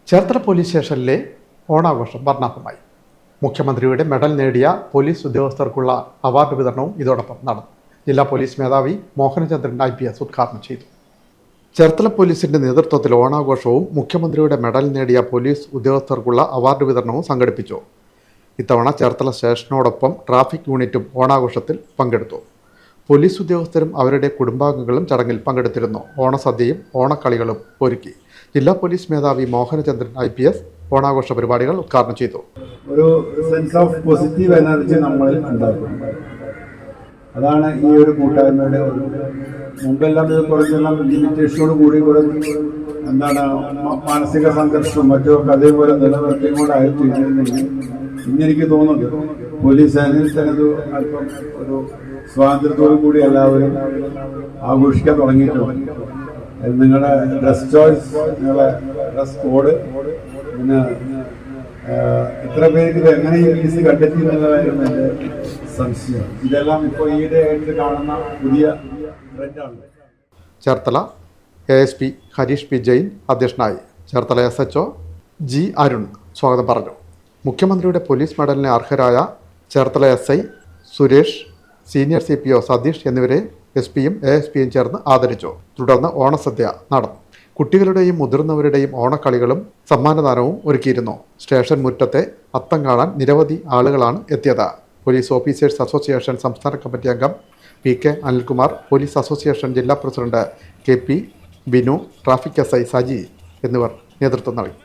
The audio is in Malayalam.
ചേർത്തല പോലീസ് സ്റ്റേഷനിലെ ഓണാഘോഷം വർണ്ണാഭമായി. മുഖ്യമന്ത്രിയുടെ മെഡൽ നേടിയ പോലീസ് ഉദ്യോഗസ്ഥർക്കുള്ള അവാർഡ് വിതരണവും ഇതോടൊപ്പം നടന്നു. ജില്ലാ പോലീസ് മേധാവി മോഹനചന്ദ്രൻ IPS ഉദ്ഘാടനം ചെയ്തു. ചേർത്തല പോലീസിന്റെ നേതൃത്വത്തിൽ ഓണാഘോഷവും മുഖ്യമന്ത്രിയുടെ മെഡൽ നേടിയ പോലീസ് ഉദ്യോഗസ്ഥർക്കുള്ള അവാർഡ് വിതരണവും സംഘടിപ്പിച്ചു. ഇത്തവണ ചേർത്തല സ്റ്റേഷനോടൊപ്പം ട്രാഫിക് യൂണിറ്റും ഓണാഘോഷത്തിൽ പങ്കെടുത്തു. പോലീസ് ഉദ്യോഗസ്ഥരും അവരുടെ കുടുംബാംഗങ്ങളും ചടങ്ങിൽ പങ്കെടുത്തിരുന്നു. ഓണസദ്യയും ഓണക്കളികളും ഒരുക്കി. ജില്ലാ പോലീസ് മേധാവി മോഹനചന്ദ്രൻ IPS ഓണാഘോഷ പരിപാടികൾ ഉദ്ഘാടനം ചെയ്തു. ഒരു സെൻസ് ഓഫ് പോസിറ്റീവ് എനർജി നമ്മളിൽ ഉണ്ടാക്കും. അതാണ് ഈ ഒരു കൂട്ടായ്മയുടെ ഒരു മുമ്പെല്ലാം ഇത് കുറച്ചെല്ലാം ലിമിറ്റേഷനോട് കൂടി മാനസിക സംഘർഷവും മറ്റുമൊക്കെ അതേപോലെ നിലനിർത്തിയും കൂടെ ആയിത്തീരുന്നെങ്കിൽ ഇന്നെനിക്ക് തോന്നുന്നുണ്ട് പോലീസ് സേനയിൽ തന്നെ അല്പം ഒരു സ്വാതന്ത്ര്യത്തോടു കൂടി എല്ലാവരും ആഘോഷിക്കാൻ തുടങ്ങിയിട്ടുണ്ട്. നിങ്ങളുടെ ഡ്രസ് ചോയ്സ്, നിങ്ങളുടെ ഡ്രസ് കോഡ്, പിന്നെ എത്ര പേർക്ക് ഇത് എങ്ങനെ ഈസി കണ്ടെത്തി എന്നുള്ളതായിരുന്നു എൻ്റെ സംശയം. ഇതെല്ലാം ഇപ്പോൾ ഈയിടെ ആയിട്ട് കാണുന്ന പുതിയ ട്രെൻഡാണ്. Cherthala ASP Harish P. ജെയിൻ അധ്യക്ഷനായി. Cherthala SHO G. അരുൺ സ്വാഗതം പറഞ്ഞു. മുഖ്യമന്ത്രിയുടെ പോലീസ് മെഡലിന് അർഹരായ Cherthala SI Suresh, senior CPO Satheesh എന്നിവരെ SP-യും ASP-യും ചേർന്ന് ആദരിച്ചു. തുടർന്ന് ഓണസദ്യ നടന്നു. കുട്ടികളുടെയും മുതിർന്നവരുടെയും ഓണക്കളികളും സമ്മാനദാനവും ഒരുക്കിയിരുന്നു. സ്റ്റേഷൻ മുറ്റത്തെ അത്തം കാണാൻ നിരവധി ആളുകളാണ് എത്തിയത്. പോലീസ് ഓഫീസേഴ്സ് അസോസിയേഷൻ സംസ്ഥാന കമ്മിറ്റി അംഗം PK അനിൽകുമാർ, പോലീസ് അസോസിയേഷൻ ജില്ലാ president KP Binu, traffic SI Saji എന്നിവർ നേതൃത്വം നൽകി.